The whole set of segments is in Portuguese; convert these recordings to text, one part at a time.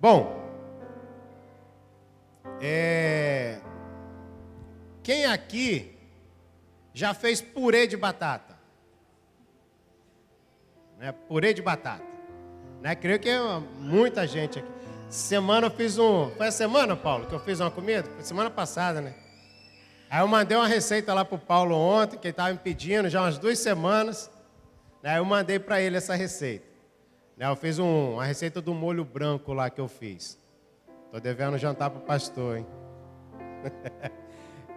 Bom, quem aqui já fez purê de batata? Né? Purê de batata. Né? Creio que muita gente aqui. Semana eu fiz Foi a semana, Paulo, que eu fiz uma comida? Foi semana passada, né? Aí eu mandei uma receita lá pro Paulo ontem, que ele estava me pedindo já umas 2 semanas. Né? Eu mandei para ele essa receita. Né? Eu fiz uma receita do molho branco lá que eu fiz. Tô devendo jantar pro pastor, hein?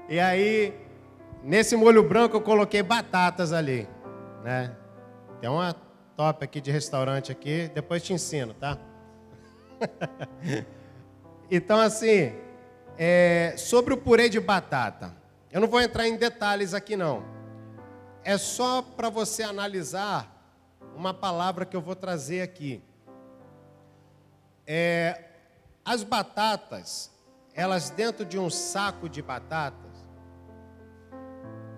E aí, nesse molho branco eu coloquei batatas ali, né? Tem uma top aqui de restaurante aqui, depois te ensino, tá? Então, assim, sobre o purê de batata, eu não vou entrar em detalhes aqui, não. É só para você analisar uma palavra que eu vou trazer aqui. As batatas, elas dentro de um saco de batatas,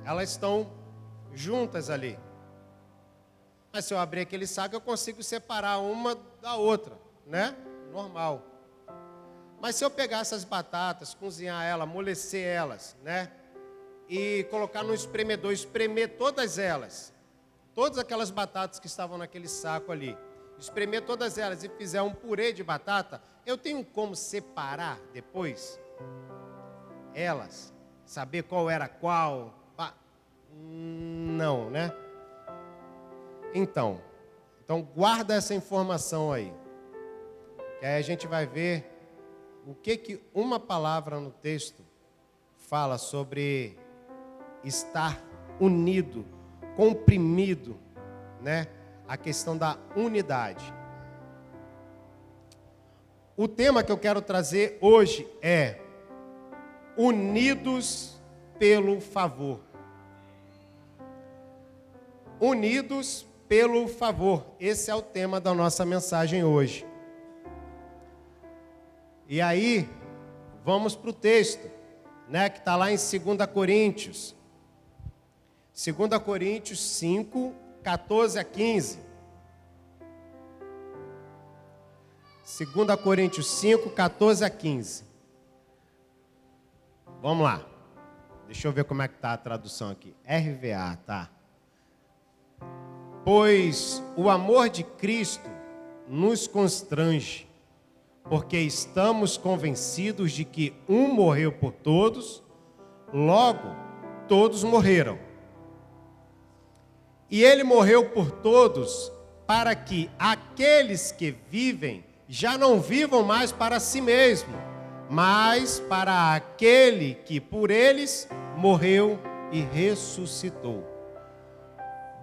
elas estão juntas ali. Mas se eu abrir aquele saco, eu consigo separar uma da outra, né? Normal. Mas se eu pegar essas batatas, cozinhar elas, amolecer elas, né? E colocar no espremedor, espremer todas elas, todas aquelas batatas que estavam naquele saco ali, espremer todas elas e fizer um purê de batata, eu tenho como separar depois elas, saber qual era qual? Não, né? Então guarda essa informação aí, que aí a gente vai ver o que uma palavra no texto fala sobre estar unido, comprimido, né? A questão da unidade. O tema que eu quero trazer hoje é unidos pelo favor. Unidos pelo favor. Esse é o tema da nossa mensagem hoje. E aí, vamos para o texto, né, que está lá em 2 Coríntios. 2 Coríntios 5, 14 a 15. 2 Coríntios 5, 14 a 15. Vamos lá. Deixa eu ver como é que está a tradução aqui. RVA, tá? Pois o amor de Cristo nos constrange, porque estamos convencidos de que um morreu por todos, logo todos morreram. E ele morreu por todos, para que aqueles que vivem já não vivam mais para si mesmo, mas para aquele que por eles morreu e ressuscitou.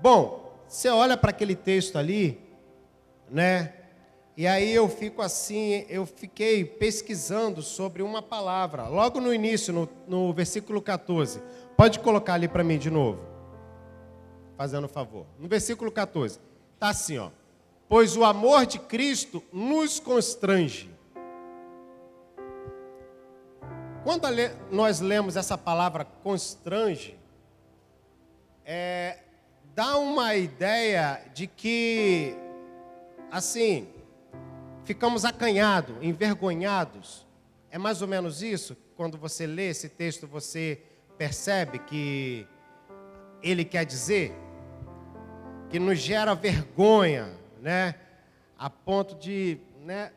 Bom, você olha para aquele texto ali, né? E aí eu fiquei pesquisando sobre uma palavra, logo no início, no versículo 14. Pode colocar ali para mim de novo, fazendo um favor. No versículo 14, está assim, ó. Pois o amor de Cristo nos constrange. Quando nós lemos essa palavra constrange, dá uma ideia de que, assim, ficamos acanhados, envergonhados. É mais ou menos isso? Quando você lê esse texto, você percebe que ele quer dizer? Que nos gera vergonha, né? A ponto de, né?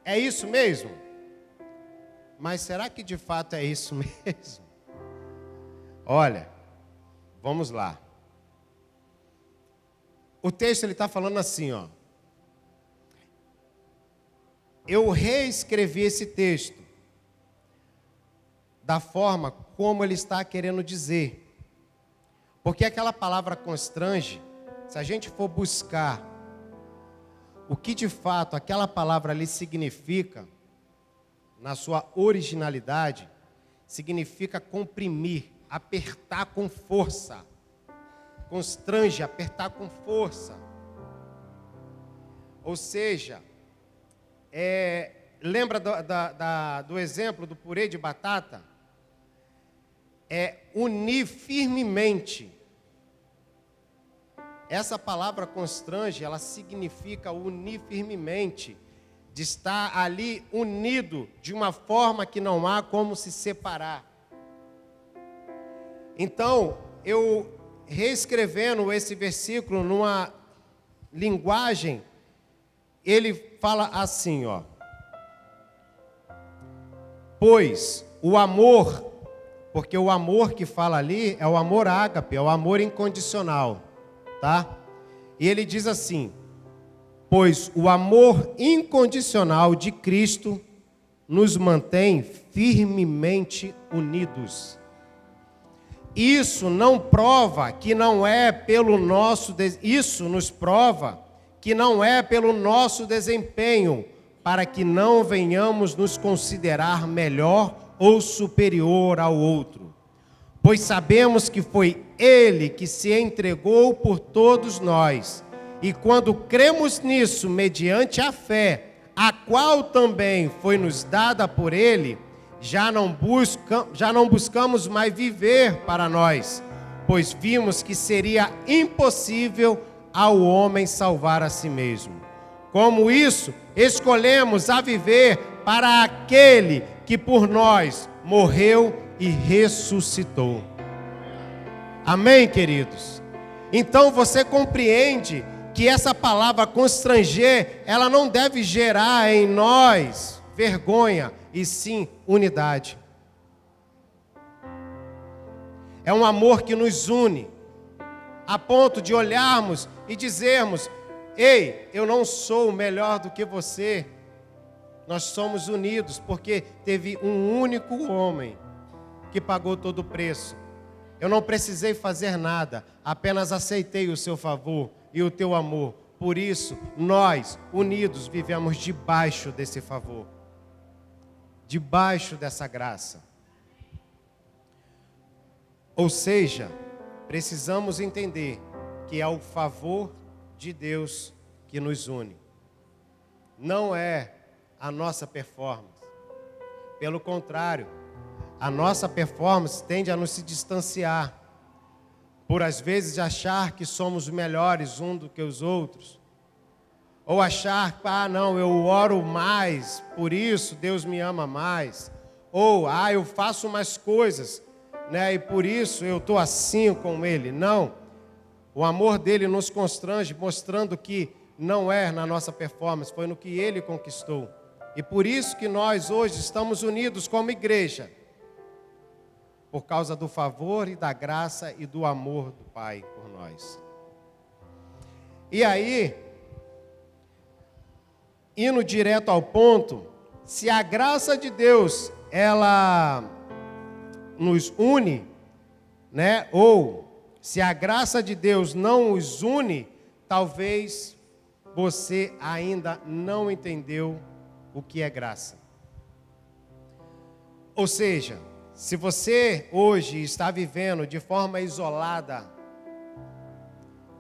É isso mesmo? Mas será que de fato é isso mesmo? Olha, vamos lá. O texto ele está falando assim, ó. Eu reescrevi esse texto da forma como ele está querendo dizer. Porque aquela palavra constrange, se a gente for buscar o que de fato aquela palavra ali significa, na sua originalidade, significa comprimir, apertar com força. Constrange, apertar com força. Ou seja, lembra do exemplo do purê de batata? Unir firmemente. Essa palavra constrange, ela significa unir firmemente, de estar ali unido de uma forma que não há como se separar. Então, eu reescrevendo esse versículo numa linguagem, ele fala assim, ó. Pois o amor, porque o amor que fala ali é o amor ágape, é o amor incondicional, tá? E ele diz assim: pois o amor incondicional de Cristo nos mantém firmemente unidos. Isso não prova que não é pelo nosso, isso nos prova que não é pelo nosso desempenho, para que não venhamos nos considerar melhor ou superior ao outro. Pois sabemos que foi Ele que se entregou por todos nós. E quando cremos nisso, mediante a fé, a qual também foi nos dada por Ele, já não buscamos mais viver para nós, pois vimos que seria impossível ao homem salvar a si mesmo. Como isso, escolhemos a viver para aquele que por nós morreu e ressuscitou. Amém, queridos? Então você compreende que essa palavra constranger, ela não deve gerar em nós vergonha, e sim unidade. É um amor que nos une, a ponto de olharmos e dizermos: ei, eu não sou melhor do que você. Nós somos unidos porque teve um único homem que pagou todo o preço. Eu não precisei fazer nada, apenas aceitei o seu favor e o teu amor. Por isso, nós, unidos, vivemos debaixo desse favor, debaixo dessa graça. Ou seja, precisamos entender que é o favor de Deus que nos une. Não é a nossa performance. Pelo contrário, a nossa performance tende a nos se distanciar, por às vezes achar que somos melhores um do que os outros, ou achar que, não, eu oro mais, por isso Deus me ama mais, ou, eu faço mais coisas, né, e por isso eu estou assim com Ele. Não, o amor dele nos constrange, mostrando que não é na nossa performance, foi no que Ele conquistou. E por isso que nós hoje estamos unidos como igreja, por causa do favor e da graça e do amor do Pai por nós. E aí, indo direto ao ponto, se a graça de Deus, ela nos une, né? Ou se a graça de Deus não os une, talvez você ainda não entendeu o que é graça. Ou seja, se você hoje está vivendo de forma isolada,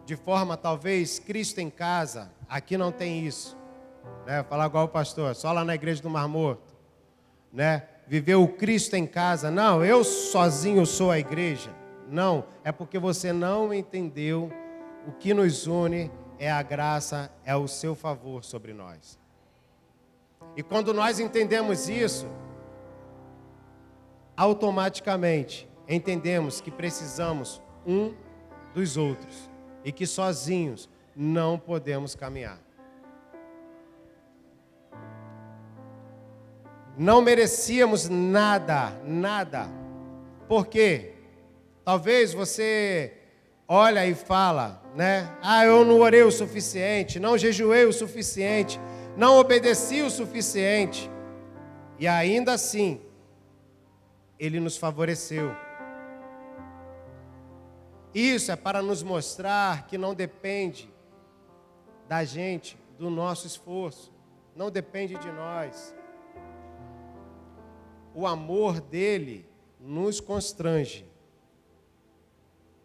de forma talvez Cristo em casa, aqui não tem isso, né? Falar igual o pastor, só lá na igreja do Mar Morto, né? Viver o Cristo em casa, não, eu sozinho sou a igreja. Não, é porque você não entendeu o que nos une é a graça, é o seu favor sobre nós. E quando nós entendemos isso, automaticamente entendemos que precisamos um dos outros e que sozinhos não podemos caminhar. Não merecíamos nada, nada. Por quê? Talvez você olha e fala, né? Eu não orei o suficiente, não jejuei o suficiente, não obedeci o suficiente. E ainda assim, Ele nos favoreceu. Isso é para nos mostrar que não depende da gente, do nosso esforço. Não depende de nós. O amor dele nos constrange,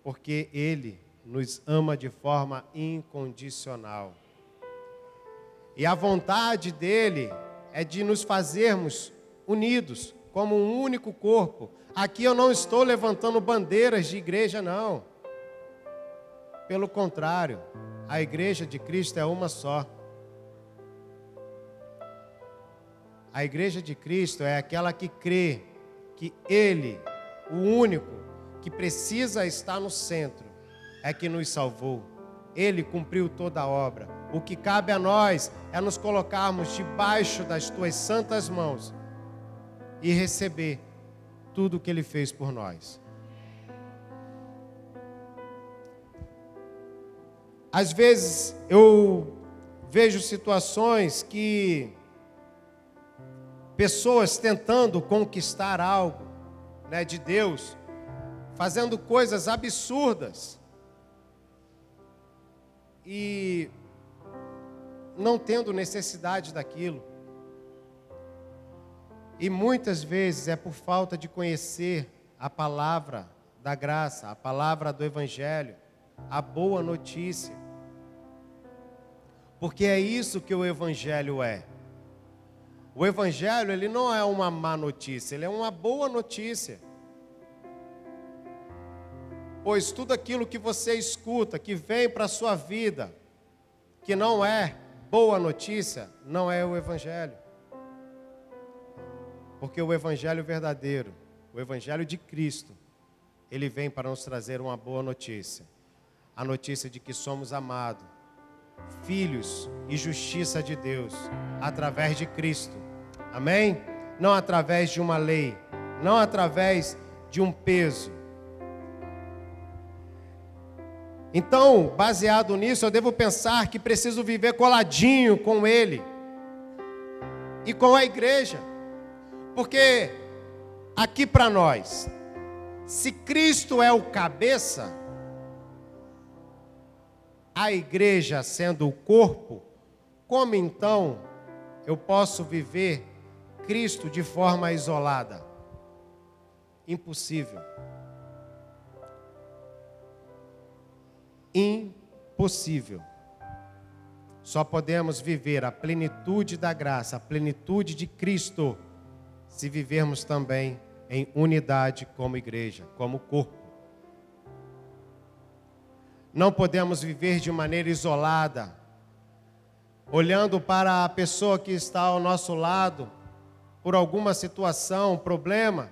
porque Ele nos ama de forma incondicional. E a vontade dele é de nos fazermos unidos, como um único corpo. Aqui eu não estou levantando bandeiras de igreja, não. Pelo contrário, a igreja de Cristo é uma só. A igreja de Cristo é aquela que crê que Ele, o único que precisa estar no centro, é que nos salvou. Ele cumpriu toda a obra. O que cabe a nós é nos colocarmos debaixo das tuas santas mãos e receber tudo o que Ele fez por nós. Às vezes eu vejo situações que pessoas tentando conquistar algo, né, de Deus, fazendo coisas absurdas e não tendo necessidade daquilo. E muitas vezes é por falta de conhecer a palavra da graça, a palavra do Evangelho, a boa notícia. Porque é isso que o Evangelho é. O Evangelho, ele não é uma má notícia, ele é uma boa notícia. Pois tudo aquilo que você escuta, que vem para a sua vida, que não é boa notícia, não é o Evangelho. Porque o Evangelho verdadeiro, o Evangelho de Cristo, ele vem para nos trazer uma boa notícia. A notícia de que somos amados, filhos e justiça de Deus, através de Cristo. Amém? Não através de uma lei, não através de um peso. Então, baseado nisso, eu devo pensar que preciso viver coladinho com Ele e com a igreja. Porque aqui para nós, se Cristo é o cabeça, a igreja sendo o corpo, como então eu posso viver Cristo de forma isolada? Impossível. Impossível. Só podemos viver a plenitude da graça, a plenitude de Cristo, se vivermos também em unidade como igreja, como corpo. Não podemos viver de maneira isolada, olhando para a pessoa que está ao nosso lado, por alguma situação, problema,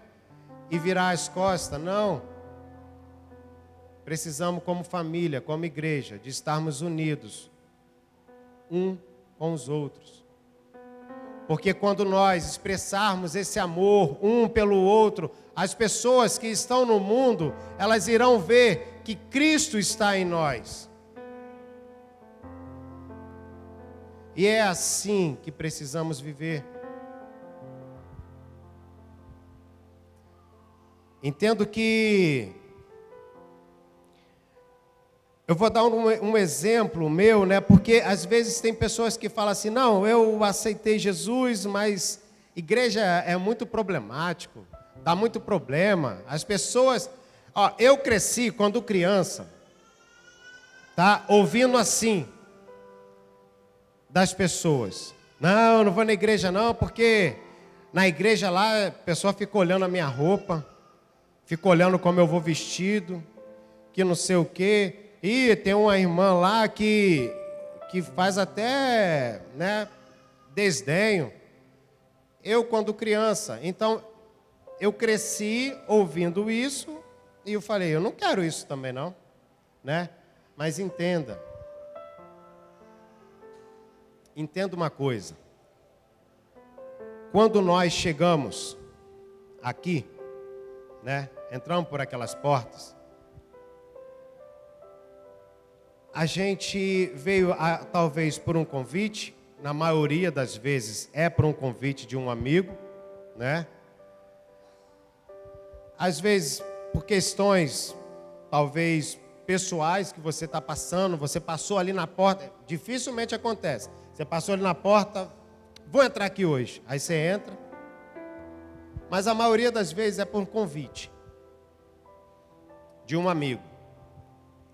e virar as costas. Não. Precisamos, como família, como igreja, de estarmos unidos, um com os outros. Porque quando nós expressarmos esse amor um pelo outro, as pessoas que estão no mundo, elas irão ver que Cristo está em nós. E é assim que precisamos viver. Entendo que eu vou dar um exemplo meu, né? Porque às vezes tem pessoas que falam assim, não, eu aceitei Jesus, mas igreja é muito problemático, dá muito problema. As pessoas, eu cresci quando criança, tá? Ouvindo assim das pessoas. Não, não vou na igreja não, porque na igreja lá a pessoa fica olhando a minha roupa, fica olhando como eu vou vestido, que não sei o quê. E tem uma irmã lá que faz até, né, desdenho. Eu, quando criança, então, eu cresci ouvindo isso e eu falei, eu não quero isso também não, né? Mas entenda uma coisa. Quando nós chegamos aqui, né, entramos por aquelas portas, a gente veio talvez por um convite, na maioria das vezes é por um convite de um amigo, né? Às vezes por questões talvez pessoais que você está passando, você passou ali na porta, dificilmente acontece. Você passou ali na porta, vou entrar aqui hoje, aí você entra, mas a maioria das vezes é por um convite de um amigo.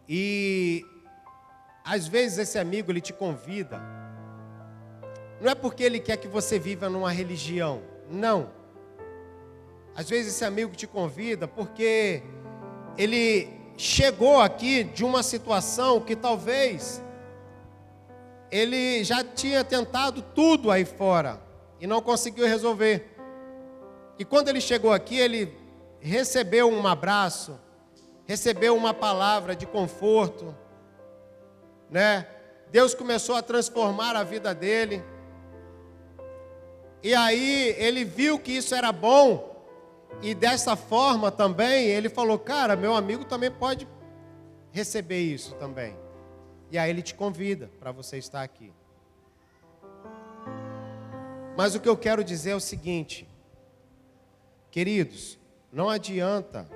E às vezes esse amigo, ele te convida, não é porque ele quer que você viva numa religião, não. Às vezes esse amigo te convida porque ele chegou aqui de uma situação que talvez ele já tinha tentado tudo aí fora e não conseguiu resolver. E quando ele chegou aqui, ele recebeu um abraço, recebeu uma palavra de conforto, né? Deus começou a transformar a vida dele. E aí ele viu que isso era bom. E dessa forma também, ele falou, cara, meu amigo também pode receber isso também. E aí ele te convida para você estar aqui. Mas o que eu quero dizer é o seguinte, queridos, não adianta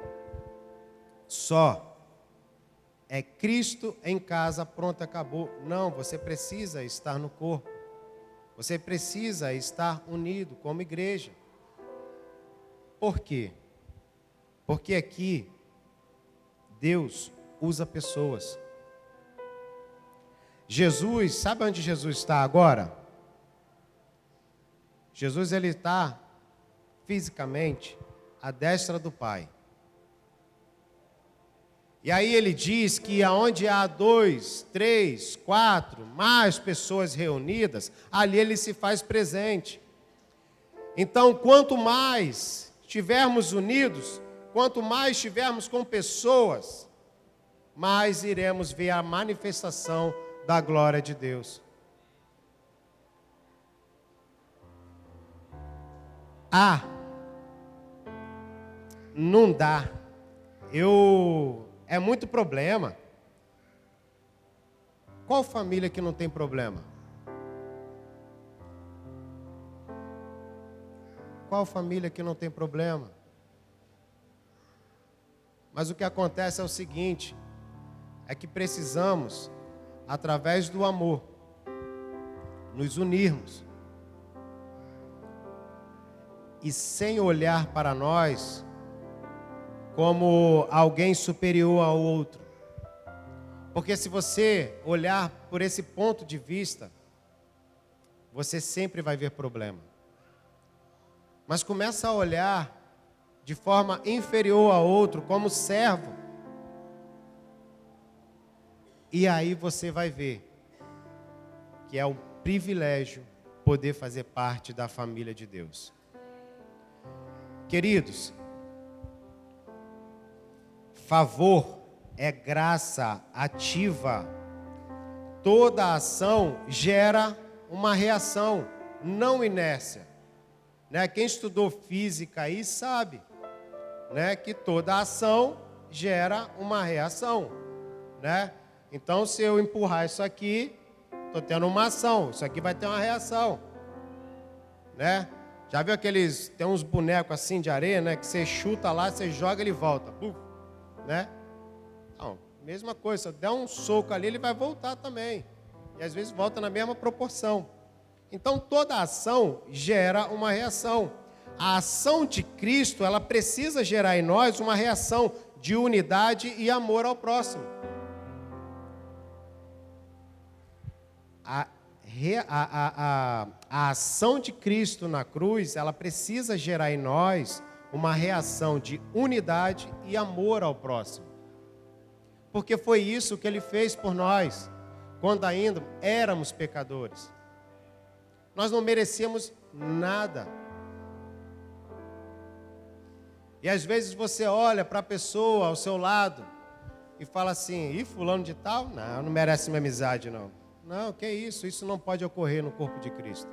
só é Cristo em casa, pronto, acabou. Não, você precisa estar no corpo. Você precisa estar unido como igreja. Por quê? Porque aqui Deus usa pessoas. Jesus, sabe onde Jesus está agora? Jesus, ele está fisicamente à destra do Pai. E aí ele diz que aonde há 2, 3, 4, mais pessoas reunidas, ali ele se faz presente. Então, quanto mais estivermos unidos, quanto mais estivermos com pessoas, mais iremos ver a manifestação da glória de Deus. Não dá. É muito problema. Qual família que não tem problema? Qual família que não tem problema? Mas o que acontece é o seguinte, é que precisamos, através do amor, nos unirmos. E sem olhar para nós como alguém superior ao outro. Porque se você olhar por esse ponto de vista, você sempre vai ver problema. Mas começa a olhar de forma inferior ao outro, como servo. E aí você vai ver que é um privilégio poder fazer parte da família de Deus. Queridos, favor é graça ativa. Toda ação gera uma reação, não inércia. Né? Quem estudou física aí sabe, né, que toda ação gera uma reação. Né? Então, se eu empurrar isso aqui, estou tendo uma ação. Isso aqui vai ter uma reação. Né? Já viu aqueles, tem uns bonecos assim de areia, né, que você chuta lá, você joga, ele volta. Né? Então, mesma coisa, se eu der um soco ali, ele vai voltar também. E às vezes volta na mesma proporção. Então, toda ação gera uma reação. A ação de Cristo, ela precisa gerar em nós uma reação de unidade e amor ao próximo. A ação de Cristo na cruz, ela precisa gerar em nós uma reação de unidade e amor ao próximo. Porque foi isso que ele fez por nós, quando ainda éramos pecadores. Nós não merecíamos nada. E às vezes você olha para a pessoa ao seu lado e fala assim, e fulano de tal? Não merece minha amizade não. Não, que isso não pode ocorrer no corpo de Cristo.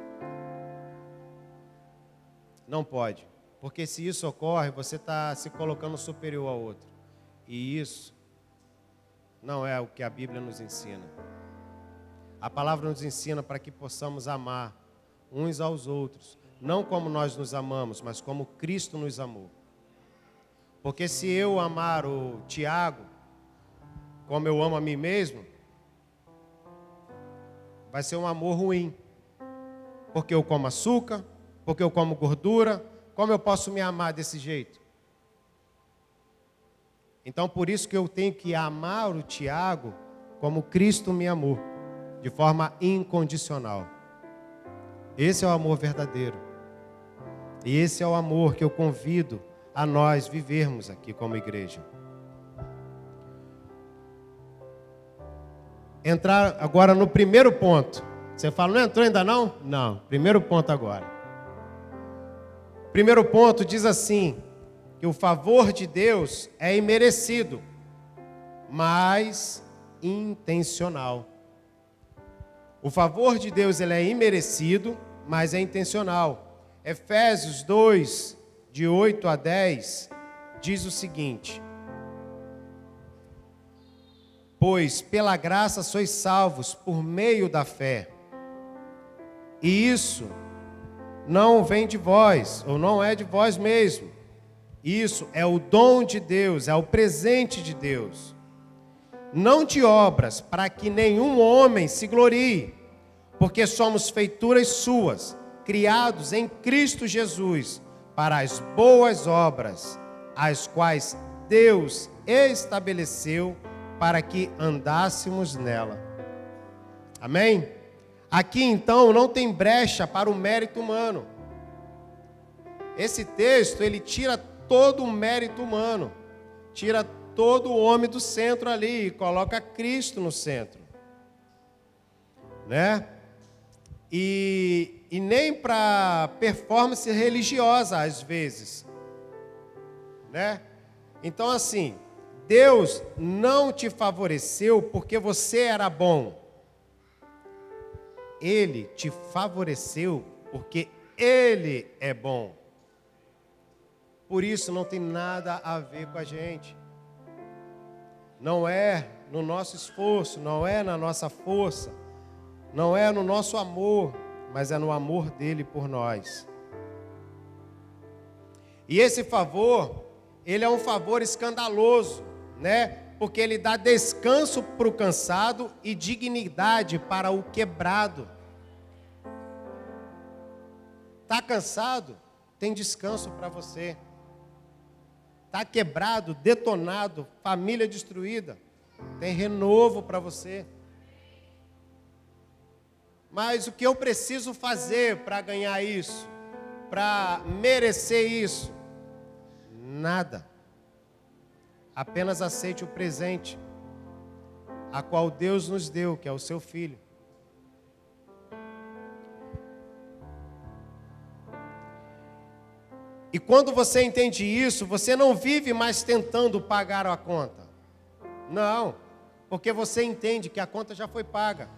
Não pode. Porque se isso ocorre, você está se colocando superior ao outro. E isso não é o que a Bíblia nos ensina. A palavra nos ensina para que possamos amar uns aos outros. Não como nós nos amamos, mas como Cristo nos amou. Porque se eu amar o Tiago, como eu amo a mim mesmo, vai ser um amor ruim. Porque eu como açúcar, porque eu como gordura. Como eu posso me amar desse jeito? Então, por isso que eu tenho que amar o Tiago como Cristo me amou, de forma incondicional. Esse é o amor verdadeiro. E esse é o amor que eu convido a nós vivermos aqui como igreja. Entrar agora no primeiro ponto. Você fala, não entrou ainda não? Não, primeiro ponto agora. primeiro ponto diz assim, que o favor de Deus é imerecido, mas intencional. O favor de Deus ele é imerecido, mas é intencional. Efésios 2, de 8 a 10, diz o seguinte: pois pela graça sois salvos por meio da fé. E isso não vem de vós, ou não é de vós mesmo. Isso é o dom de Deus, é o presente de Deus. Não de obras, para que nenhum homem se glorie, porque somos feituras suas, criados em Cristo Jesus, para as boas obras, as quais Deus estabeleceu para que andássemos nela. Amém? Aqui então não tem brecha para o mérito humano. Esse texto ele tira todo o mérito humano, tira todo o homem do centro ali e coloca Cristo no centro, né? E nem para performance religiosa às vezes, né? Então assim, Deus não te favoreceu porque você era bom. Ele te favoreceu porque Ele é bom. Por isso não tem nada a ver com a gente. Não é no nosso esforço, não é na nossa força, não é no nosso amor, mas é no amor dele por nós. E esse favor, ele é um favor escandaloso, né? Porque ele dá descanso para o cansado e dignidade para o quebrado. Está cansado? Tem descanso para você. Está quebrado, detonado, família destruída, tem renovo para você. Mas o que eu preciso fazer para ganhar isso? Para merecer isso? Nada. Apenas aceite o presente, a qual Deus nos deu, que é o seu Filho. E quando você entende isso, você não vive mais tentando pagar a conta. Não, porque você entende que a conta já foi paga.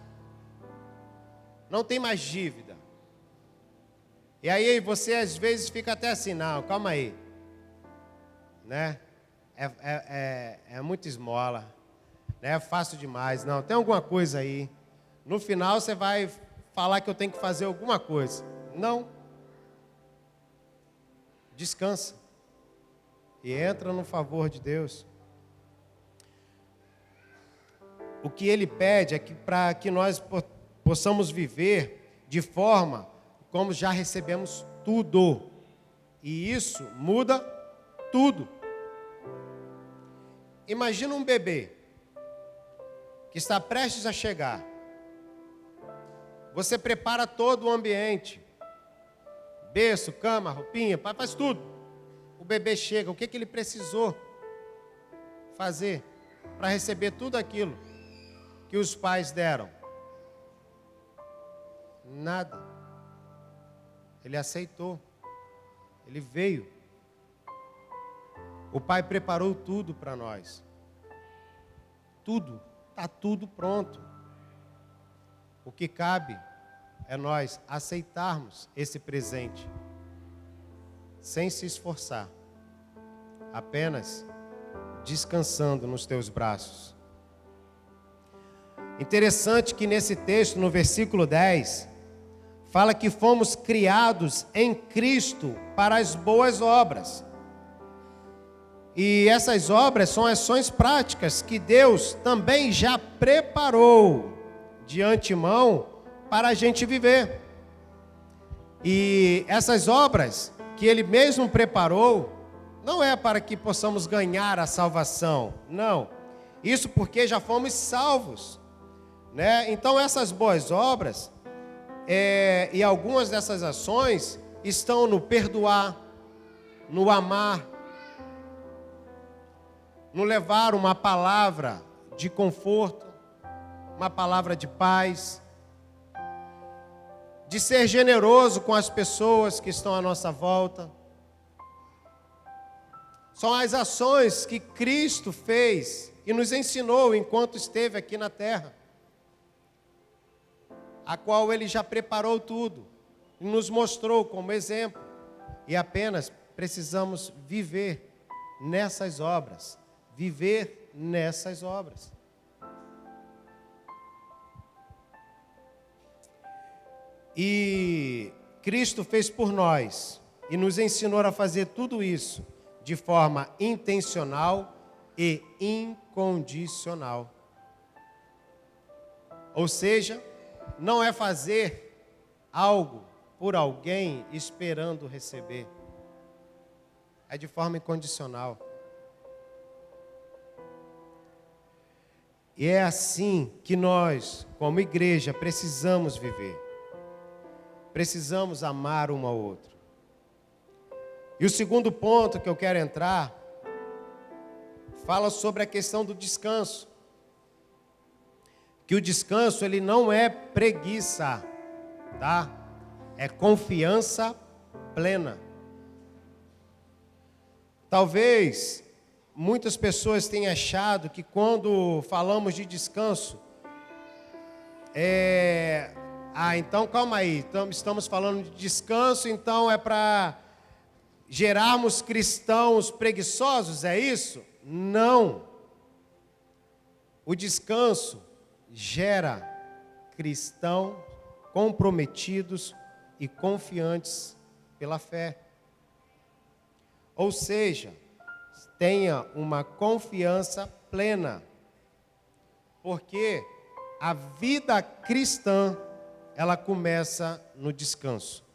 Não tem mais dívida. E aí você às vezes fica até assim, não, calma aí. Né? É muita esmola. Né? É fácil demais. Não, tem alguma coisa aí. No final você vai falar que eu tenho que fazer alguma coisa. Não. Descansa e entra no favor de Deus. O que Ele pede é que para que nós possamos viver de forma como já recebemos tudo. E isso muda tudo. Imagina um bebê que está prestes a chegar. Você prepara todo o ambiente. Berço, cama, roupinha, faz tudo. O bebê chega, o que ele precisou fazer para receber tudo aquilo que os pais deram? Nada. Ele aceitou. Ele veio. O pai preparou tudo para nós. Tudo. Está tudo pronto. O que cabe é nós aceitarmos esse presente, sem se esforçar, apenas descansando nos teus braços. Interessante que nesse texto, no versículo 10, fala que fomos criados em Cristo para as boas obras. E essas obras são ações práticas que Deus também já preparou de antemão para a gente viver. E essas obras que Ele mesmo preparou, não é para que possamos ganhar a salvação, não. Isso porque já fomos salvos, né? Então essas boas obras, e algumas dessas ações, estão no perdoar, no amar, no levar uma palavra de conforto, uma palavra de paz, de ser generoso com as pessoas que estão à nossa volta, São as ações que Cristo fez e nos ensinou enquanto esteve aqui na terra, a qual Ele já preparou tudo e nos mostrou como exemplo, e apenas precisamos viver nessas obras, viver nessas obras. E Cristo fez por nós e nos ensinou a fazer tudo isso de forma intencional e incondicional. Ou seja, não é fazer algo por alguém esperando receber. É de forma incondicional. E é assim que nós, como igreja, precisamos viver. Precisamos amar um ao outro. E o segundo ponto que eu quero entrar fala sobre a questão do descanso. Que o descanso, ele não é preguiça, tá? É confiança plena. Talvez muitas pessoas tenham achado que quando falamos de descanso, então calma aí, estamos falando de descanso, então é para gerarmos cristãos preguiçosos, é isso? Não. O descanso gera cristãos comprometidos e confiantes pela fé. Ou seja, tenha uma confiança plena, porque a vida cristã, ela começa no descanso.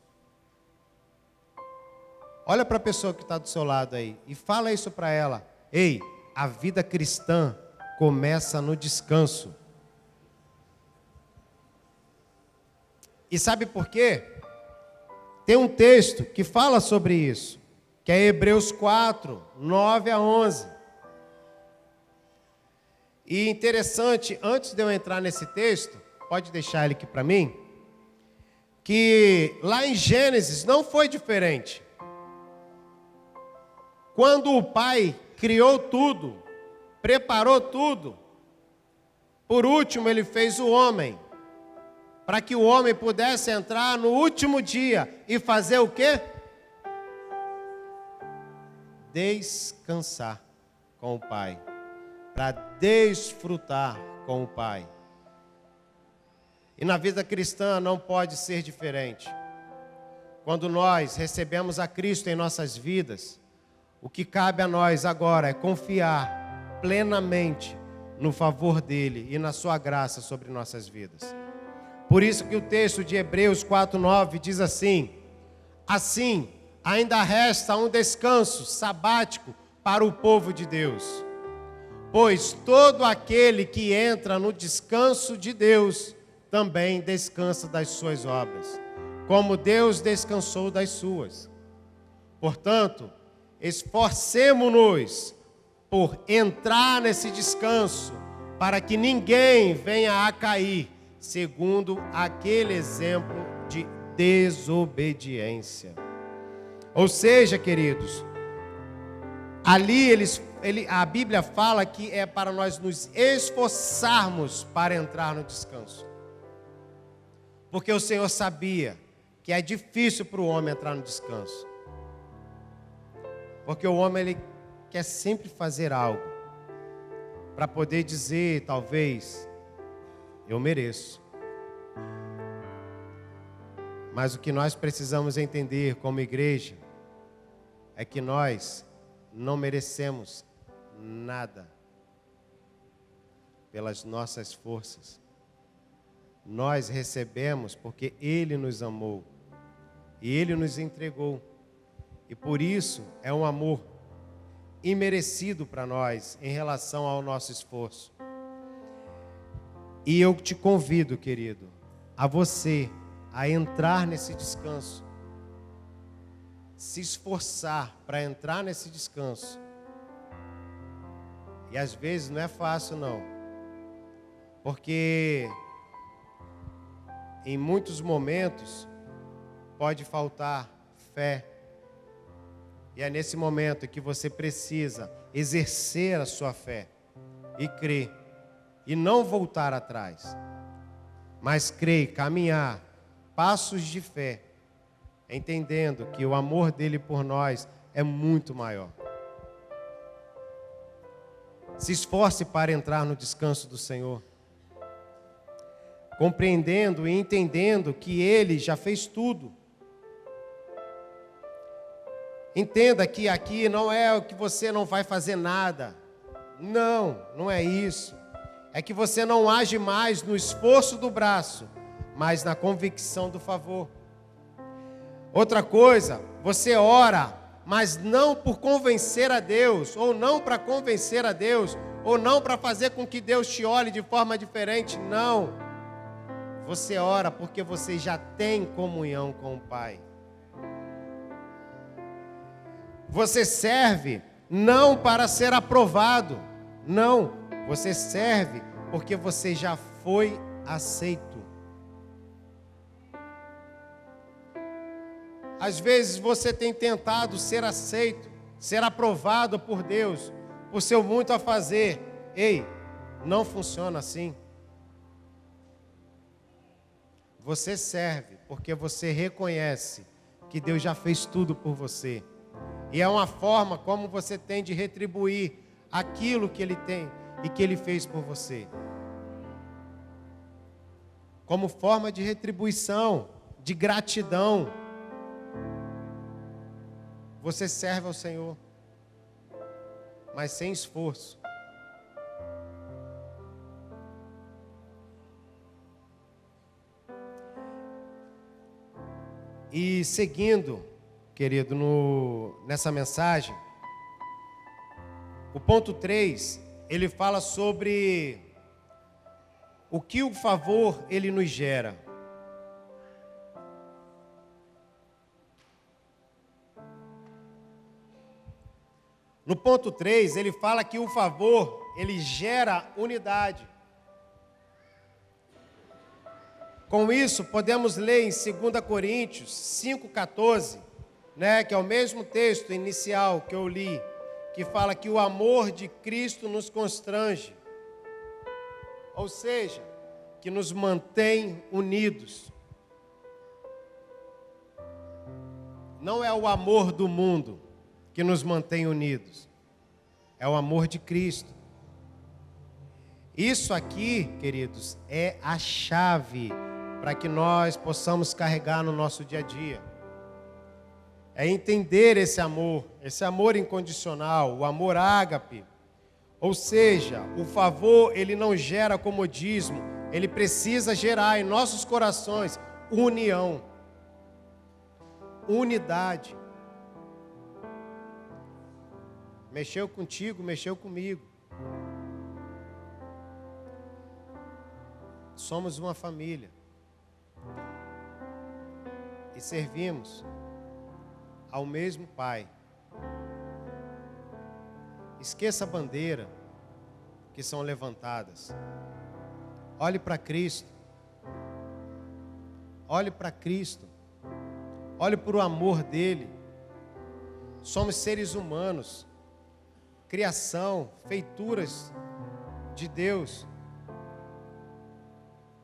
Olha para a pessoa que está do seu lado aí e fala isso para ela. Ei, a vida cristã começa no descanso. E sabe por quê? Tem um texto que fala sobre isso, que é Hebreus 4, 9 a 11. E interessante, antes de eu entrar nesse texto, pode deixar ele aqui para mim, que lá em Gênesis não foi diferente. Quando o Pai criou tudo, preparou tudo, por último ele fez o homem, para que o homem pudesse entrar no último dia e fazer o quê? Descansar com o Pai, para desfrutar com o Pai. E na vida cristã não pode ser diferente. Quando nós recebemos a Cristo em nossas vidas, o que cabe a nós agora é confiar plenamente no favor dele e na sua graça sobre nossas vidas. Por isso que o texto de Hebreus 4:9 diz assim: assim, ainda resta um descanso sabático para o povo de Deus. Pois todo aquele que entra no descanso de Deus também descansa das suas obras, como Deus descansou das suas. Portanto, esforcemo-nos por entrar nesse descanso, para que ninguém venha a cair, segundo aquele exemplo de desobediência. Ou seja, queridos, ali a Bíblia fala que é para nós nos esforçarmos para entrar no descanso. Porque o Senhor sabia que é difícil para o homem entrar no descanso. Porque o homem, ele quer sempre fazer algo para poder dizer, talvez, eu mereço. Mas o que nós precisamos entender como igreja é que nós não merecemos nada pelas nossas forças. Nós recebemos porque Ele nos amou e Ele nos entregou. E por isso é um amor imerecido para nós em relação ao nosso esforço. E eu te convido, querido, a você a entrar nesse descanso. Se esforçar para entrar nesse descanso. E às vezes não é fácil não. Porque em muitos momentos pode faltar fé. E é nesse momento que você precisa exercer a sua fé e crer, e não voltar atrás, mas crer, caminhar, passos de fé, entendendo que o amor dele por nós é muito maior. Se esforce para entrar no descanso do Senhor, compreendendo e entendendo que ele já fez tudo. Entenda que aqui não é o que você não vai fazer nada. Não, não é isso. É que você não age mais no esforço do braço, mas na convicção do favor. Outra coisa, você ora, mas não por convencer a Deus, ou não para convencer a Deus, ou não para fazer com que Deus te olhe de forma diferente, não. Você ora porque você já tem comunhão com o Pai. Você serve não para ser aprovado, não. Você serve porque você já foi aceito. Às vezes você tem tentado ser aceito, ser aprovado por Deus, por seu muito a fazer. Ei, não funciona assim. Você serve porque você reconhece que Deus já fez tudo por você. E é uma forma como você tem de retribuir aquilo que Ele tem e que Ele fez por você. Como forma de retribuição, de gratidão. Você serve ao Senhor, mas sem esforço. E seguindo, querido, nessa mensagem, o ponto 3, ele fala sobre o que o favor ele nos gera. No ponto 3, ele fala que o favor, ele gera unidade. Com isso, podemos ler em 2 Coríntios 5,14, né, que é o mesmo texto inicial que eu li, que fala que o amor de Cristo nos constrange. Ou seja, que nos mantém unidos. Não é o amor do mundo que nos mantém unidos. É o amor de Cristo. Isso aqui, queridos, é a chave para que nós possamos carregar no nosso dia a dia. É entender esse amor incondicional, o amor ágape. Ou seja, o favor, ele não gera comodismo, ele precisa gerar em nossos corações união, unidade. Mexeu contigo, mexeu comigo. Somos uma família. E servimos ao mesmo Pai. Esqueça a bandeira que são levantadas. Olhe para Cristo. Olhe para Cristo. Olhe para o amor dele. Somos seres humanos. Criação, feituras de Deus.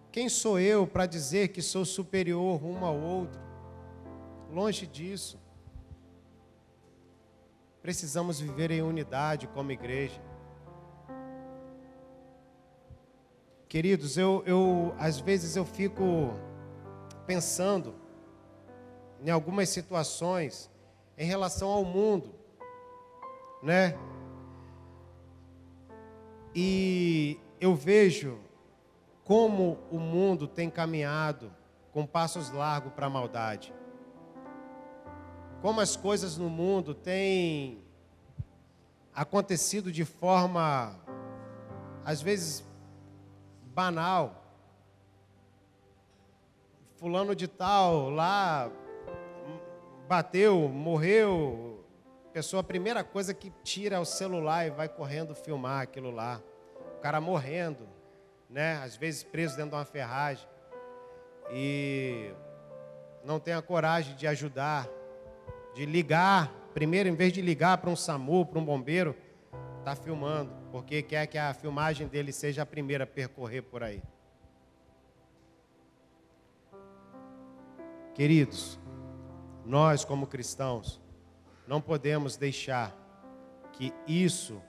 Quem sou eu para dizer que sou superior um ao outro? Longe disso. Precisamos viver em unidade como igreja. Queridos, às vezes eu fico pensando em algumas situações em relação ao mundo, né? E eu vejo como o mundo tem caminhado com passos largos para a maldade. Como as coisas no mundo têm acontecido de forma, às vezes, banal. Fulano de tal lá bateu, morreu. A primeira coisa que tira é o celular e vai correndo filmar aquilo lá. O cara morrendo, né? Às vezes preso dentro de uma ferragem. E não tem a coragem de ajudar, de ligar primeiro, em vez de ligar para um SAMU, para um bombeiro, está filmando, porque quer que a filmagem dele seja a primeira a percorrer por aí. Queridos, nós como cristãos, não podemos deixar que isso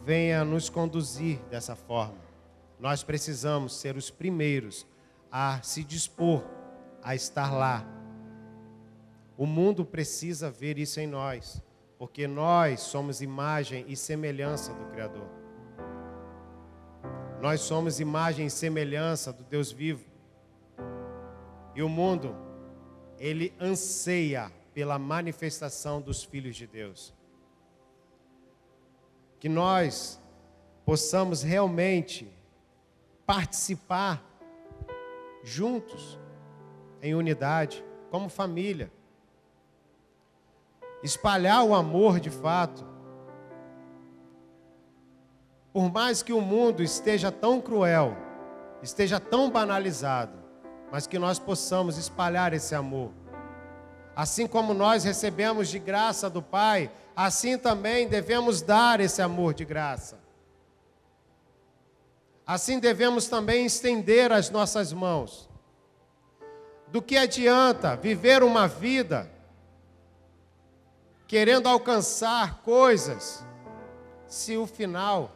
venha nos conduzir dessa forma. Nós precisamos ser os primeiros a se dispor a estar lá. O mundo precisa ver isso em nós, porque nós somos imagem e semelhança do Criador. Nós somos imagem e semelhança do Deus vivo. E o mundo, ele anseia pela manifestação dos filhos de Deus. Que nós possamos realmente participar juntos, em unidade, como família. Espalhar o amor de fato. Por mais que o mundo esteja tão cruel, esteja tão banalizado, mas que nós possamos espalhar esse amor. Assim como nós recebemos de graça do Pai, assim também devemos dar esse amor de graça. Assim devemos também estender as nossas mãos. Do que adianta viver uma vida querendo alcançar coisas, se o final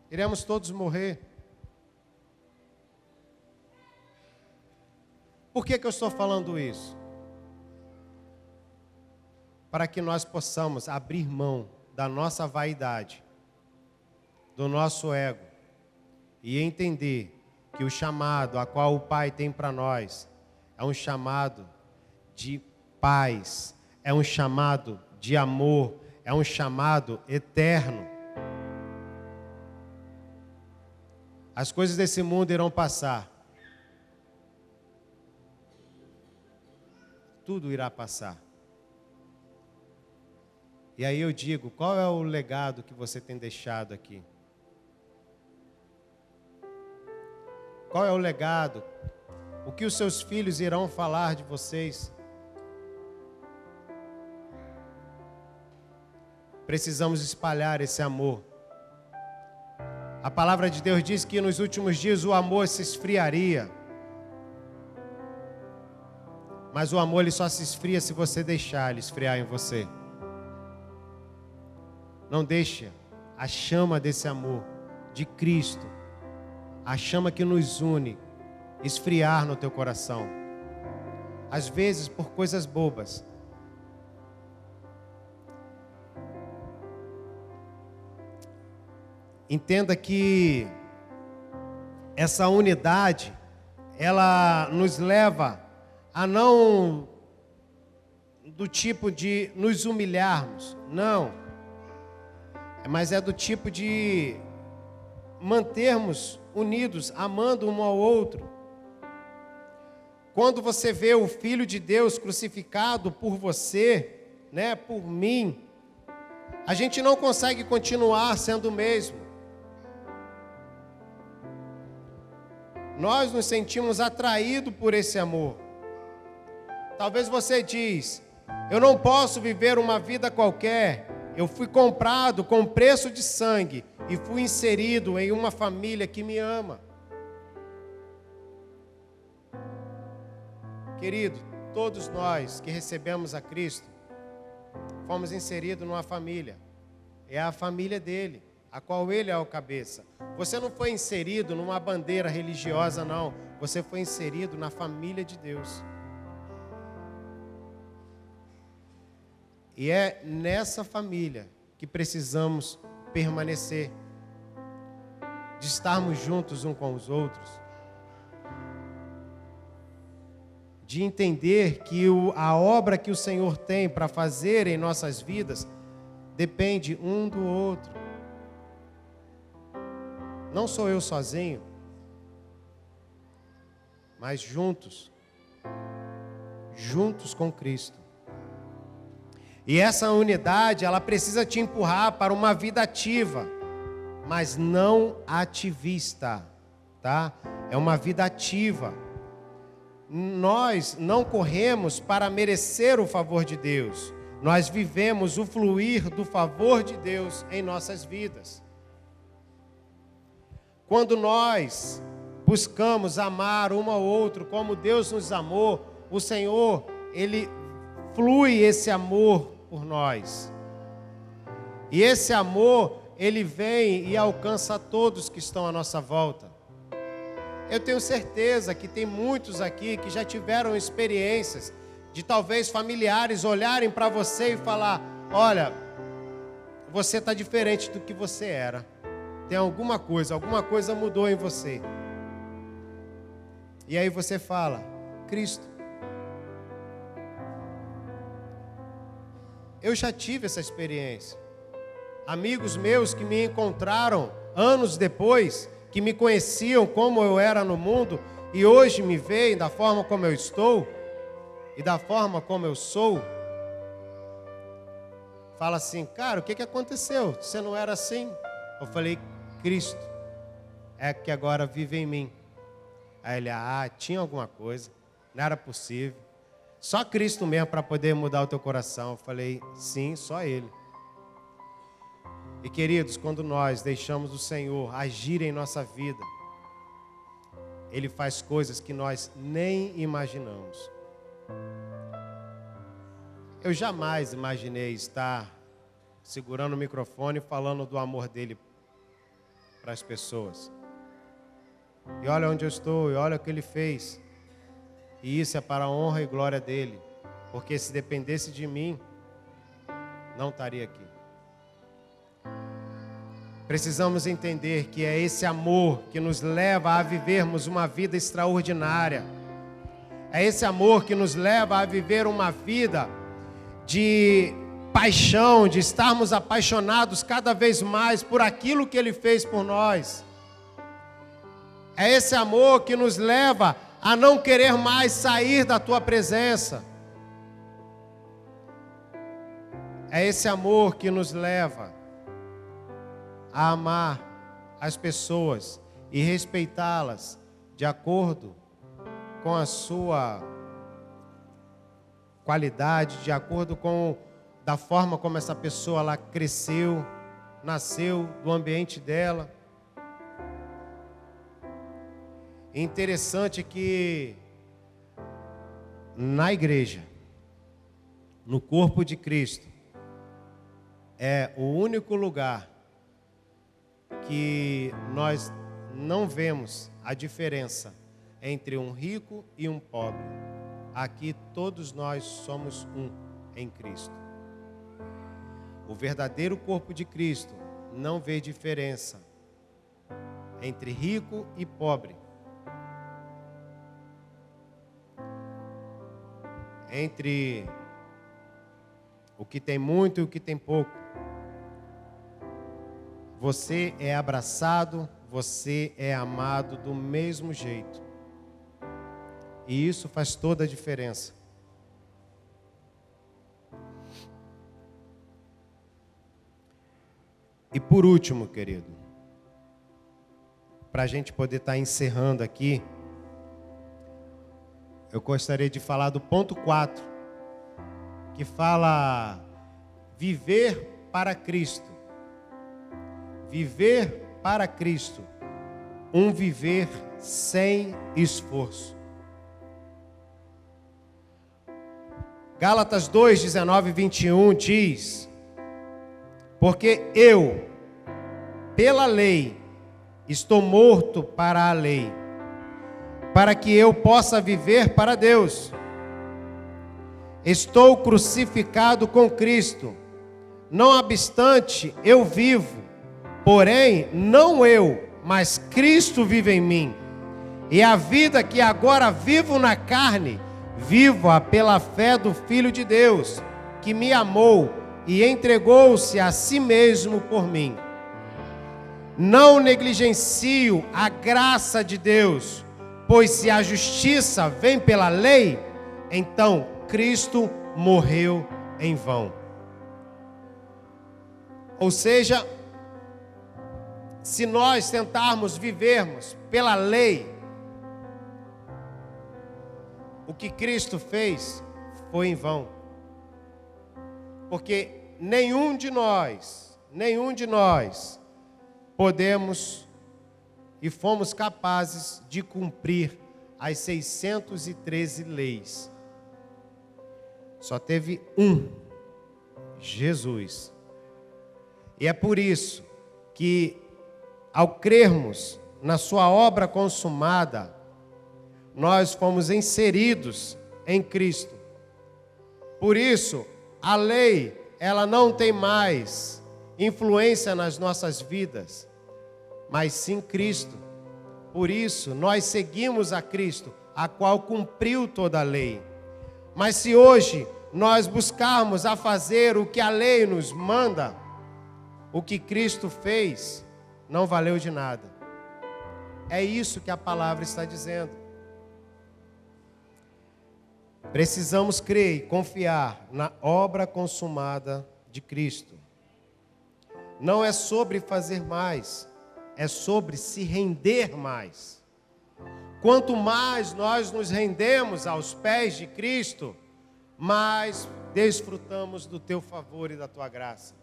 iremos todos morrer? Por que eu estou falando isso? Para que nós possamos abrir mão da nossa vaidade, do nosso ego, e entender que o chamado a qual o Pai tem para nós é um chamado de paz, é um chamado de amor, é um chamado eterno. As coisas desse mundo irão passar. Tudo irá passar. E aí eu digo, qual é o legado que você tem deixado aqui? Qual é o legado? O que os seus filhos irão falar de vocês? Precisamos espalhar esse amor. A palavra de Deus diz que nos últimos dias o amor se esfriaria. Mas o amor ele só se esfria se você deixar ele esfriar em você. Não deixe a chama desse amor de Cristo, a chama que nos une, esfriar no teu coração. Às vezes por coisas bobas. Entenda que essa unidade, ela nos leva a não do tipo de nos humilharmos, não. Mas é do tipo de mantermos unidos, amando um ao outro. Quando você vê o Filho de Deus crucificado por você, por mim, a gente não consegue continuar sendo o mesmo. Nós nos sentimos atraídos por esse amor. Talvez você diz, eu não posso viver uma vida qualquer. Eu fui comprado com preço de sangue e fui inserido em uma família que me ama. Querido, todos nós que recebemos a Cristo, fomos inseridos numa família. É a família dele, a qual ele é o cabeça. Você não foi inserido numa bandeira religiosa, não. Você foi inserido na família de Deus. E é nessa família que precisamos permanecer, de estarmos juntos uns com os outros, de entender que a obra que o Senhor tem para fazer em nossas vidas depende um do outro. Não sou eu sozinho, mas juntos com Cristo. E essa unidade, ela precisa te empurrar para uma vida ativa, mas não ativista, tá? É uma vida ativa. Nós não corremos para merecer o favor de Deus. nós vivemos o fluir do favor de Deus em nossas vidas. Quando nós buscamos amar um ao outro como Deus nos amou, o Senhor, Ele flui esse amor por nós. E esse amor, Ele vem e alcança todos que estão à nossa volta. Eu tenho certeza que tem muitos aqui que já tiveram experiências de talvez familiares olharem para você e falar: olha, você está diferente do que você era. Tem alguma coisa mudou em você. E aí você fala: Cristo. Eu já tive essa experiência. Amigos meus que me encontraram anos depois, que me conheciam como eu era no mundo e hoje me veem da forma como eu estou e da forma como eu sou, fala assim: cara, o que aconteceu? Você não era assim? Eu falei: Cristo é que agora vive em mim. Aí ele: tinha alguma coisa, não era possível. Só Cristo mesmo para poder mudar o teu coração. Eu falei: sim, só Ele. E queridos, quando nós deixamos o Senhor agir em nossa vida, Ele faz coisas que nós nem imaginamos. Eu jamais imaginei estar segurando o microfone e falando do amor dele para as pessoas. E olha onde eu estou, e olha o que Ele fez. E isso é para a honra e glória dele. Porque se dependesse de mim, não estaria aqui. Precisamos entender que é esse amor que nos leva a vivermos uma vida extraordinária. É esse amor que nos leva a viver uma vida de paixão, de estarmos apaixonados cada vez mais por aquilo que Ele fez por nós. É esse amor que nos leva a não querer mais sair da Tua presença. É esse amor que nos leva a amar as pessoas e respeitá-las de acordo com a sua qualidade, de acordo com da forma como essa pessoa ela cresceu, nasceu, do ambiente dela. É interessante que na igreja, no corpo de Cristo, é o único lugar que nós não vemos a diferença entre um rico e um pobre. Aqui todos nós somos um em Cristo. O verdadeiro corpo de Cristo não vê diferença entre rico e pobre, entre o que tem muito e o que tem pouco. Você é abraçado, você é amado do mesmo jeito. E isso faz toda a diferença. E por último, querido, para a gente poder estar encerrando aqui, eu gostaria de falar do ponto 4, que fala viver para Cristo. Viver para Cristo, um viver sem esforço. Gálatas 2, 19 e 21 diz: porque eu, pela lei, estou morto para a lei, para que eu possa viver para Deus. Estou crucificado com Cristo, não obstante eu vivo. Porém, não eu, mas Cristo vive em mim. E a vida que agora vivo na carne, vivo-a pela fé do Filho de Deus, que me amou e entregou-se a si mesmo por mim. Não negligencio a graça de Deus, pois se a justiça vem pela lei, então Cristo morreu em vão. Ou seja, se nós tentarmos vivermos pela lei, o que Cristo fez foi em vão. Porque nenhum de nós podemos e fomos capazes de cumprir as 613 leis. Só teve um, Jesus. E é por isso que, ao crermos na sua obra consumada, nós fomos inseridos em Cristo. Por isso, a lei, ela não tem mais influência nas nossas vidas, mas sim Cristo. Por isso, nós seguimos a Cristo, a qual cumpriu toda a lei. Mas se hoje nós buscarmos a fazer o que a lei nos manda, o que Cristo fez não valeu de nada. É isso que a palavra está dizendo. Precisamos crer e confiar na obra consumada de Cristo. Não é sobre fazer mais, é sobre se render mais. Quanto mais nós nos rendemos aos pés de Cristo, mais desfrutamos do teu favor e da tua graça.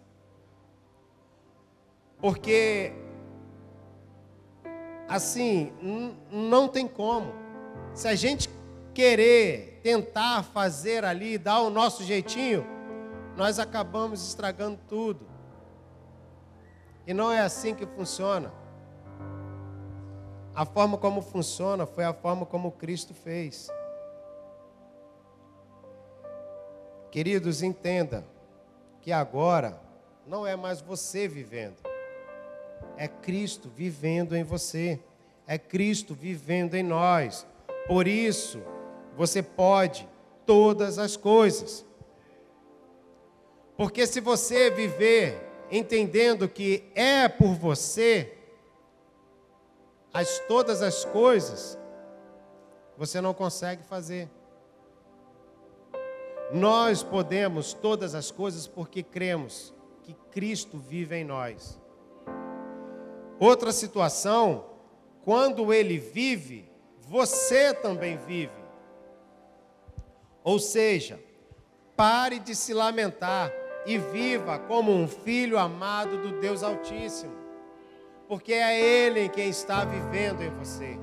Porque, assim, não tem como. Se a gente querer, tentar fazer ali, dar o nosso jeitinho, nós acabamos estragando tudo. E não é assim que funciona. A forma como funciona foi a forma como Cristo fez. Queridos, entenda que agora não é mais você vivendo. É Cristo vivendo em você. É Cristo vivendo em nós. Por isso, você pode todas as coisas. Porque se você viver entendendo que é por você, todas as coisas, você não consegue fazer. Nós podemos todas as coisas porque cremos que Cristo vive em nós. Outra situação, quando Ele vive, você também vive. Ou seja, pare de se lamentar e viva como um filho amado do Deus Altíssimo. Porque é Ele quem está vivendo em você.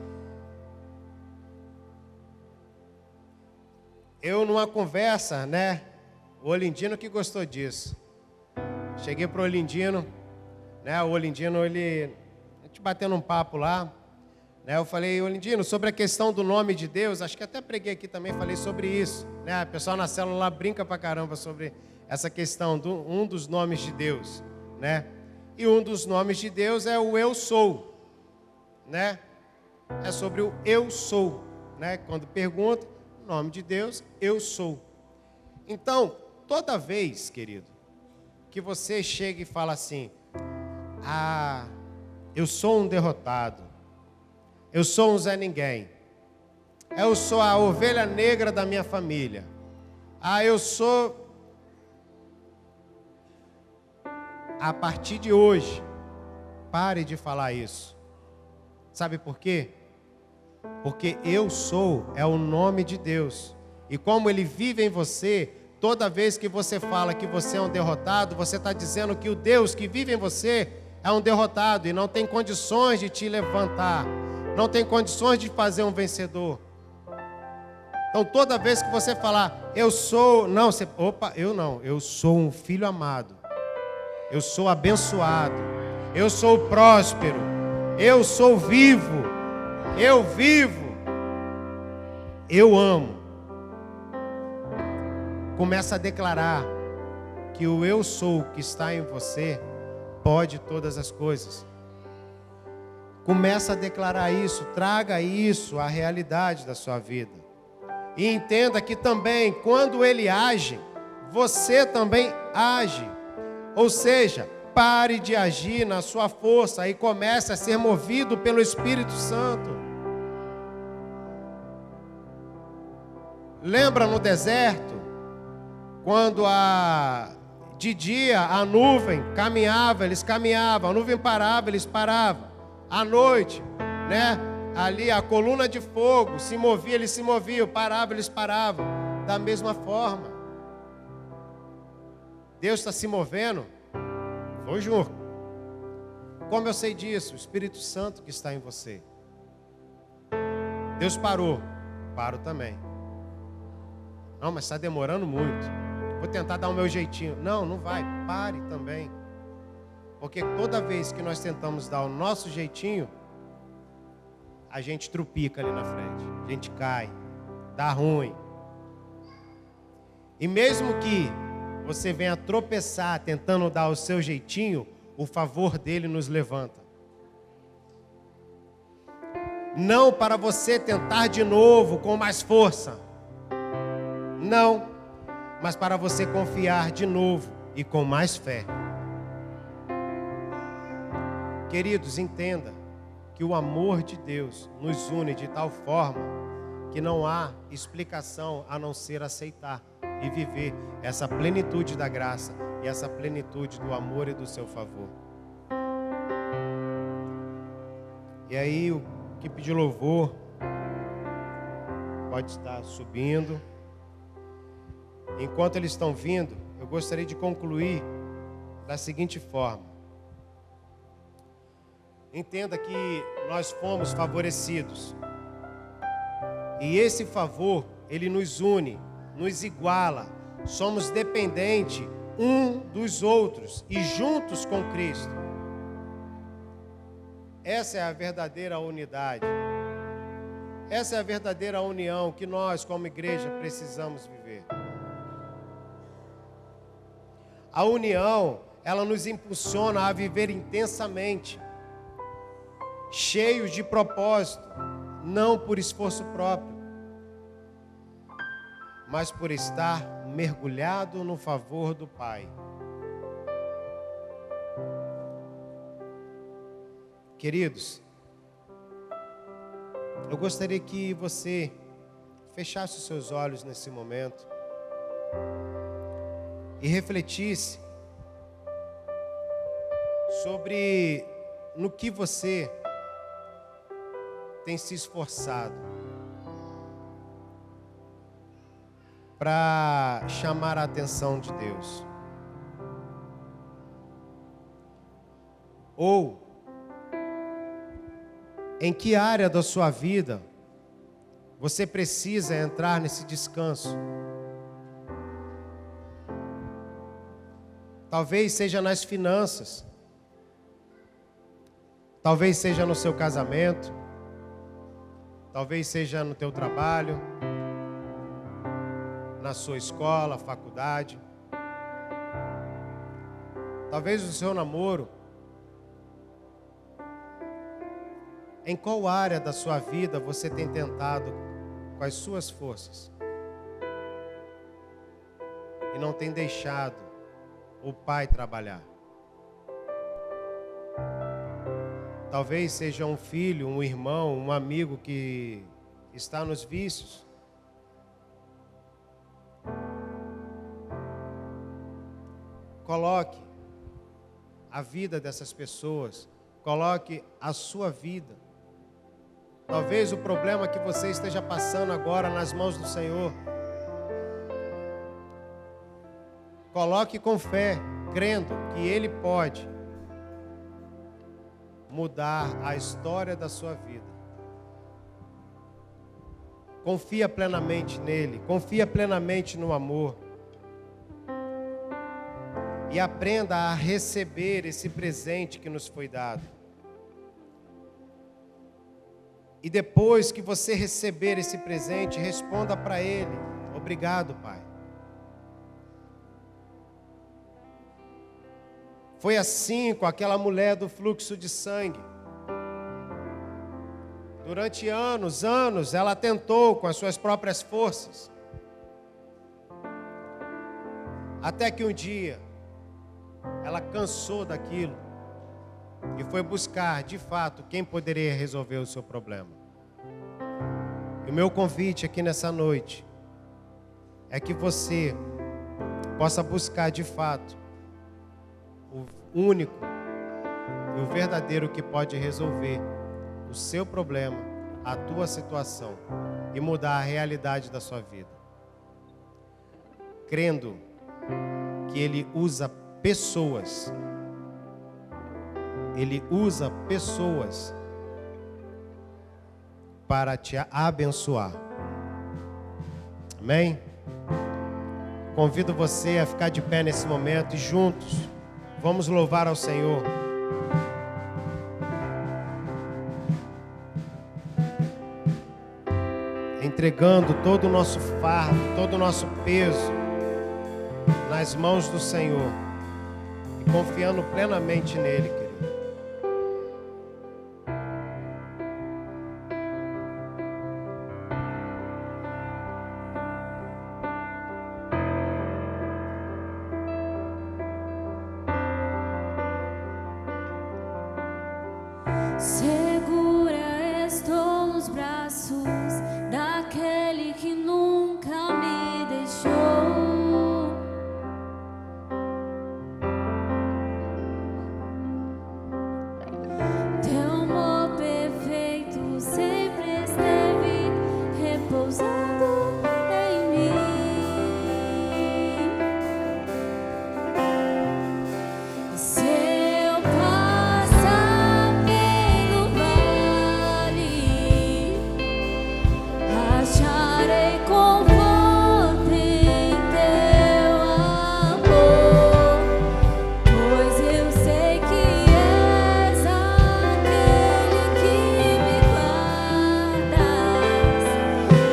Eu, numa conversa, o Olindino que gostou disso. Cheguei para o Olindino, o Olindino, a gente batendo um papo lá, eu falei, Olindino, sobre a questão do nome de Deus, acho que até preguei aqui também, falei sobre isso, O pessoal na célula lá brinca pra caramba sobre essa questão, um dos nomes de Deus, E um dos nomes de Deus é o eu sou, É sobre o eu sou, Quando pergunta, o nome de Deus, eu sou. Então, toda vez, querido, que você chega e fala assim, eu sou um derrotado, eu sou um Zé Ninguém, eu sou a ovelha negra da minha família, eu sou... A partir de hoje, pare de falar isso. Sabe por quê? Porque eu sou é o nome de Deus. E como Ele vive em você, toda vez que você fala que você é um derrotado, você está dizendo que o Deus que vive em você é um derrotado e não tem condições de te levantar, não tem condições de fazer um vencedor. Então toda vez que você falar, eu sou, eu sou um filho amado. Eu sou abençoado, eu sou próspero, eu sou vivo, eu vivo, eu amo. Começa a declarar que o eu sou que está em você pode todas as coisas. Começa a declarar isso, traga isso à realidade da sua vida. E entenda que também, quando Ele age, você também age. Ou seja, pare de agir na sua força e comece a ser movido pelo Espírito Santo. Lembra no deserto, quando de dia a nuvem caminhava, eles caminhavam, a nuvem parava, eles paravam. À noite, ali a coluna de fogo se movia, eles se moviam, parava, eles paravam. Da mesma forma. Deus está se movendo, vou junto. Como eu sei disso? O Espírito Santo que está em você. Deus parou, paro também. Não, mas está demorando muito. Vou tentar dar o meu jeitinho. Não, não vai, pare também. Porque toda vez que nós tentamos dar o nosso jeitinho, a gente trupica ali na frente. A gente cai, dá ruim. E mesmo que você venha tropeçar tentando dar o seu jeitinho, o favor dele nos levanta. Não para você tentar de novo com mais força. Não, mas para você confiar de novo e com mais fé. Queridos, entenda que o amor de Deus nos une de tal forma que não há explicação a não ser aceitar e viver essa plenitude da graça e essa plenitude do amor e do seu favor. E aí o equipe de louvor pode estar subindo. Enquanto eles estão vindo, eu gostaria de concluir da seguinte forma. Entenda que nós fomos favorecidos. E esse favor, ele nos une, nos iguala. Somos dependentes um dos outros e juntos com Cristo. Essa é a verdadeira unidade. Essa é a verdadeira união que nós, como igreja, precisamos viver. A união, ela nos impulsiona a viver intensamente, cheios de propósito, não por esforço próprio, mas por estar mergulhado no favor do Pai. Queridos, eu gostaria que você fechasse os seus olhos nesse momento e refletisse sobre no que você tem se esforçado para chamar a atenção de Deus. Ou em que área da sua vida você precisa entrar nesse descanso? Talvez seja nas finanças, talvez seja no seu casamento, talvez seja no teu trabalho, na sua escola, faculdade, talvez no seu namoro. Em qual área da sua vida você tem tentado com as suas forças e não tem deixado o Pai trabalhar? Talvez seja um filho, um irmão, um amigo que está nos vícios. Coloque a vida dessas pessoas, coloque a sua vida. Talvez o problema que você esteja passando agora nas mãos do Senhor. Coloque com fé, crendo que Ele pode mudar a história da sua vida. Confia plenamente nele, confia plenamente no amor. E aprenda a receber esse presente que nos foi dado. E depois que você receber esse presente, responda para Ele: obrigado, Pai. Foi assim com aquela mulher do fluxo de sangue. Durante anos, ela tentou com as suas próprias forças. Até que um dia, ela cansou daquilo e foi buscar, de fato, quem poderia resolver o seu problema. E o meu convite aqui nessa noite é que você possa buscar, de fato, o único e o verdadeiro que pode resolver o seu problema, a tua situação e mudar a realidade da sua vida. Crendo que Ele usa pessoas. Ele usa pessoas para te abençoar. Amém? Convido você a ficar de pé nesse momento e juntos vamos louvar ao Senhor. Entregando todo o nosso fardo, todo o nosso peso nas mãos do Senhor e confiando plenamente nele, querido. Segura estou nos braços daquele que nunca me deixou. Teu amor perfeito sempre esteve repousando em mim. E se eu passar pelo vale, acharei conforto em teu amor, pois eu sei que és aquele que me guardas,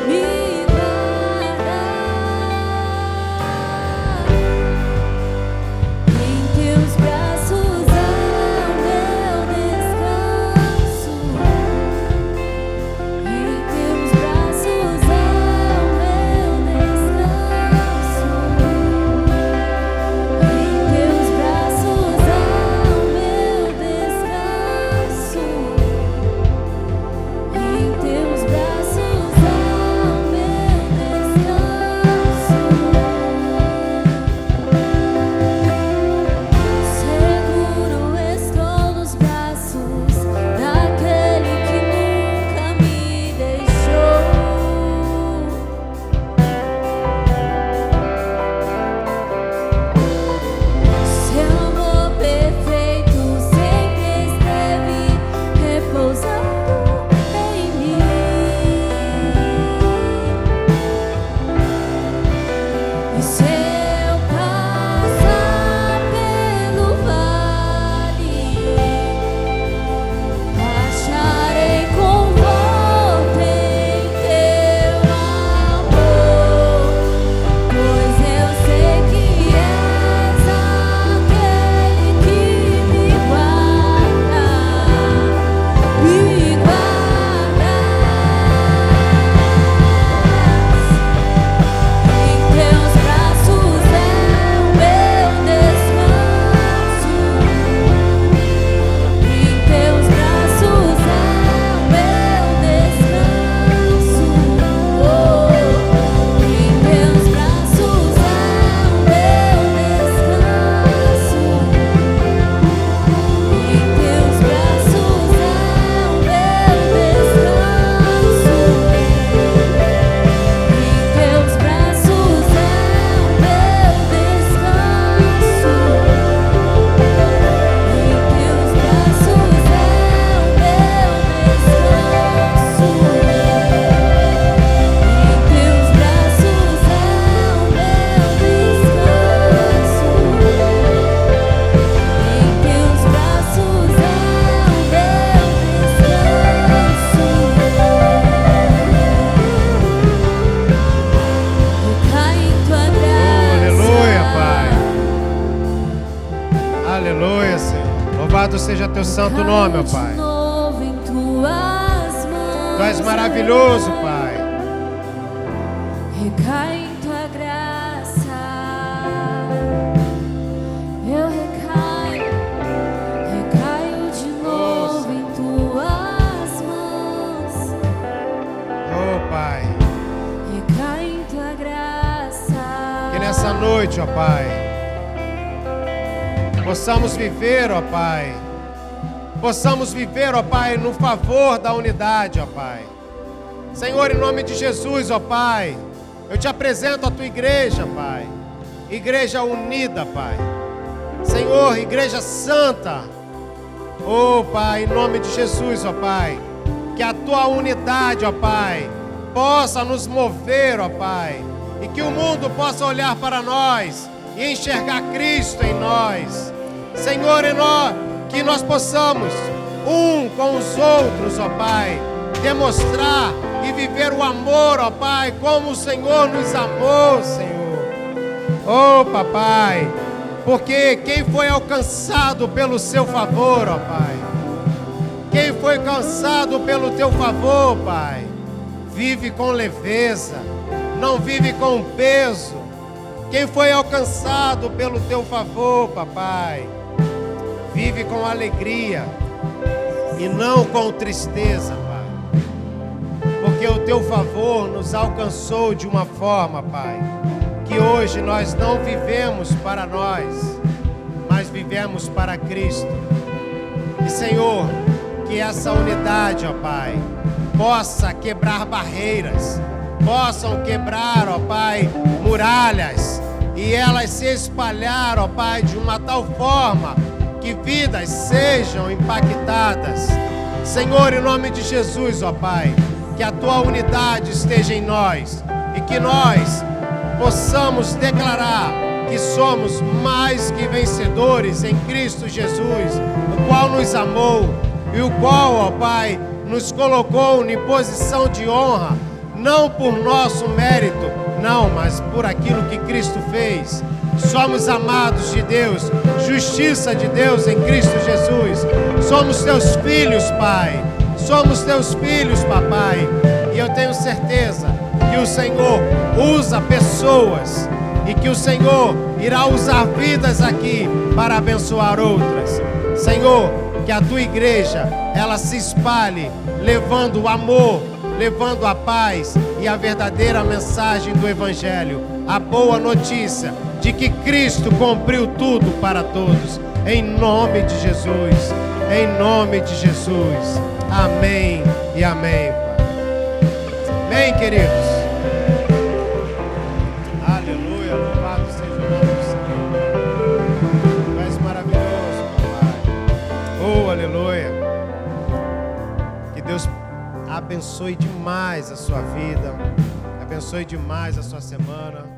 me guardas. Em teus braços há o meu descanso. Em teus braços há o meu descanso. Em teus braços há o meu descanso. Em teus braços há o meu descanso. Seguro estou nos braços daquele que nunca me deixou. Seu amor perfeito sempre esteve repousando em mim. E se eu passar pelo vale, acharei conforto em teu amor, pois eu sei que és aquele que me guarda, me guardas. Em teus braços é o meu descanso. Em teus braços é o meu descanso. Em teus braços é o meu descanso. Em teus braços é o meu descanso. Em teus braços é o meu descanso. Em teus braços é o meu descanso. Em teus braços é o meu descanso. Em teus braços é o meu descanso. Recai em tua graça. Aleluia, Pai. Aleluia, Senhor. Louvado seja teu santo nome, ó Pai. De novo em tuas mãos. Tu és maravilhoso, Pai. Recai em tua graça. Eu recaio de novo em tuas mãos. Oh, Pai. Recai em tua graça. Que nessa noite, ó Pai, possamos viver, ó Pai. Possamos viver, ó Pai, no favor da unidade, ó Pai. Senhor, em nome de Jesus, ó Pai, eu te apresento a tua igreja, Pai. igreja unida, Pai. Senhor, igreja santa. Oh, Pai, em nome de Jesus, ó Pai, que a Tua unidade, ó Pai, possa nos mover, ó Pai, e que o mundo possa olhar para nós e enxergar Cristo em nós. Senhor, que nós possamos, um com os outros, ó Pai, demonstrar e viver o amor, ó Pai, como o Senhor nos amou, Senhor. Oh, Papai, porque quem foi alcançado pelo Seu favor, ó Pai, quem foi alcançado pelo Teu favor, Pai, vive com leveza, não vive com peso. Quem foi alcançado pelo Teu favor, Papai, vive com alegria e não com tristeza, Pai. Porque o Teu favor nos alcançou de uma forma, Pai, que hoje nós não vivemos para nós, mas vivemos para Cristo. E, Senhor, que essa unidade, ó Pai, possa quebrar barreiras, possam quebrar, ó Pai, muralhas, e elas se espalhar, ó Pai, de uma tal forma que vidas sejam impactadas. Senhor, em nome de Jesus, ó Pai, que a Tua unidade esteja em nós e que nós possamos declarar que somos mais que vencedores em Cristo Jesus, o qual nos amou e o qual, ó Pai, nos colocou em posição de honra, não por nosso mérito, não, mas por aquilo que Cristo fez. Somos amados de Deus, justiça de Deus em Cristo Jesus. Somos Teus filhos, Pai. Somos Teus filhos, Papai. E eu tenho certeza que o Senhor usa pessoas e que o Senhor irá usar vidas aqui para abençoar outras. Senhor, que a Tua igreja, ela se espalhe, levando o amor, levando a paz e a verdadeira mensagem do Evangelho, a boa notícia de que Cristo cumpriu tudo para todos. Em nome de Jesus, em nome de Jesus. Amém e amém. Amém, queridos. Aleluia, louvado seja o nome do Senhor. Tu és maravilhoso, papai. Oh, aleluia. Que Deus abençoe demais a sua vida, abençoe demais a sua semana.